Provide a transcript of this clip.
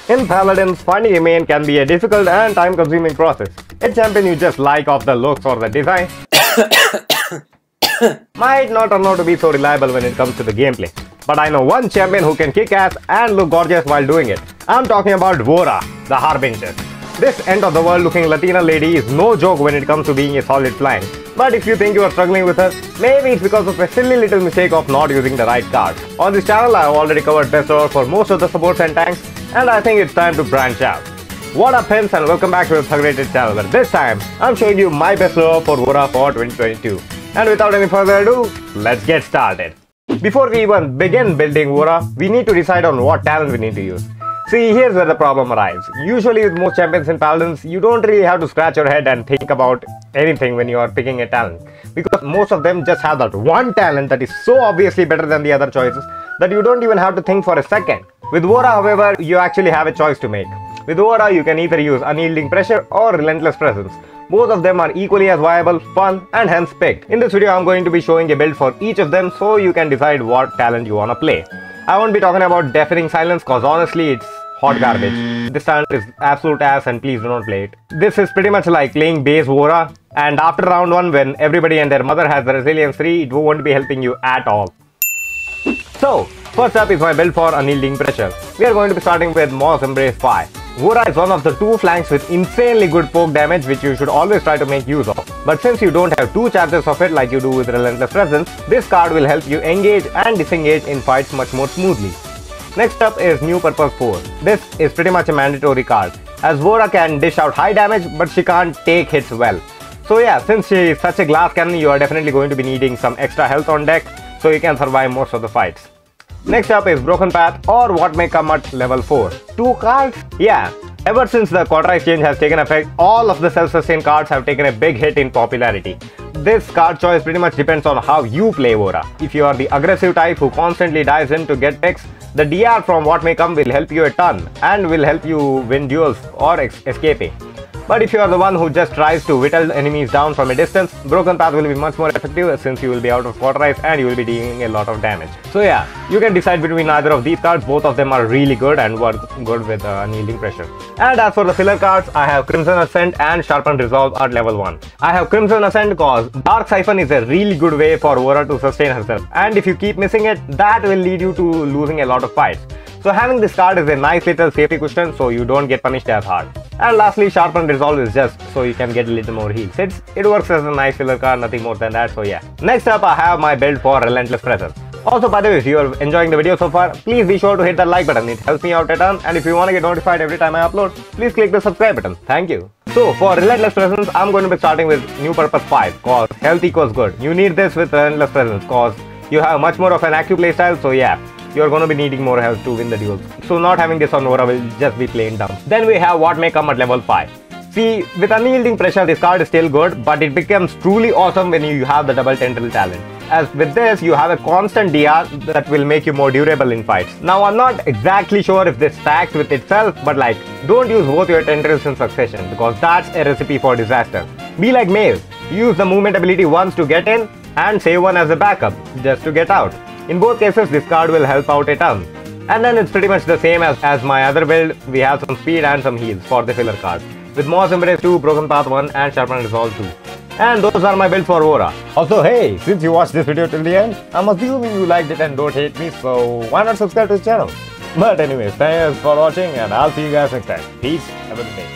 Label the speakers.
Speaker 1: In Paladins, finding a main can be a difficult and time-consuming process. A champion you just like of the looks or the design might not turn out to be so reliable when it comes to the gameplay. But I know one champion who can kick ass and look gorgeous while doing it. I'm talking about Vora, the Harbinger. This end-of-the-world looking Latina lady is no joke when it comes to being a solid flank. But if you think you are struggling with her, maybe it's because of a silly little mistake of not using the right cards. On this channel, I have already covered best over for most of the supports and tanks, and I think it's time to branch out. What up pins, and welcome back to the Thug-Rated channel, where this time I'm showing you my best over for Vora for 2022. And without any further ado, let's get started. Before we even begin building Vora, we need to decide on what talent we need to use. See, here's where the problem arrives. Usually with most champions in Paladins, you don't really have to scratch your head and think about anything when you are picking a talent. Because most of them just have that one talent that is so obviously better than the other choices that you don't even have to think for a second. With Vora, however, you actually have a choice to make. With Vora, you can either use Unyielding Pressure or Relentless Presence. Both of them are equally as viable, fun, and hence picked. In this video, I'm going to be showing a build for each of them so you can decide what talent you wanna play. I won't be talking about Deafening Silence cause honestly it's hot garbage. This talent is absolute ass and please do not play it. This is pretty much like playing base Vora, and after round 1 when everybody and their mother has the resilience 3, it won't be helping you at all. So, first up is my build for Unyielding Pressure. We are going to be starting with Moss Embrace 5. Vora is one of the two flanks with insanely good poke damage which you should always try to make use of. But since you don't have two charges of it like you do with Relentless Presence, this card will help you engage and disengage in fights much more smoothly. Next up is New Purpose 4. This is pretty much a mandatory card, as Vora can dish out high damage but she can't take hits well. So yeah, since she is such a glass cannon, you are definitely going to be needing some extra health on deck so you can survive most of the fights. Next up is Broken Path, or what may come at level 4. 2 cards? Yeah. Ever since the Quarterize change has taken effect, all of the self-sustain cards have taken a big hit in popularity. This card choice pretty much depends on how you play Vora. If you are the aggressive type who constantly dives in to get picks, the DR from What May Come will help you a ton and will help you win duels or escaping. But if you are the one who just tries to whittle enemies down from a distance, Broken Path will be much more effective since you will be out of Quarterize and you will be dealing a lot of damage. So yeah, you can decide between either of these cards. Both of them are really good and work good with Unyielding Pressure. And as for the filler cards, I have Crimson Ascent and Sharpened Resolve at level 1. I have Crimson Ascent cause Dark Siphon is a really good way for Vora to sustain herself, and if you keep missing it, that will lead you to losing a lot of fights. So having this card is a nice little safety cushion so you don't get punished as hard. And lastly, Sharpened Resolve is just so you can get a little more heals. It works as a nice filler card, nothing more than that, so yeah. Next up, I have my build for Relentless Presence. Also, by the way, if you are enjoying the video so far, please be sure to hit that like button. It helps me out a ton, and if you want to get notified every time I upload, please click the subscribe button. Thank you. So for Relentless Presence, I'm going to be starting with New Purpose 5 cause health equals good. You need this with Relentless Presence cause you have much more of an active playstyle, so yeah. You're going to be needing more health to win the duels. So not having this on Vora will just be plain dumb. Then we have What May Come at level 5. See, with Unyielding Pressure, this card is still good, but it becomes truly awesome when you have the double tendril talent. As with this, you have a constant DR that will make you more durable in fights. Now, I'm not exactly sure if this stacks with itself, but like, don't use both your tendrils in succession because that's a recipe for disaster. Be like Maze. Use the movement ability once to get in and save one as a backup, just to get out. In both cases, this card will help out a ton. And then it's pretty much the same as my other build. We have some speed and some heals for the filler cards, with Moss Embrace 2, Broken Path 1 and Sharpened Resolve 2. And those are my builds for Vora. Also, hey, since you watched this video till the end, I'm assuming you liked it and don't hate me, so why not subscribe to the channel? But anyways, thanks for watching and I'll see you guys next time. Peace, have a good day.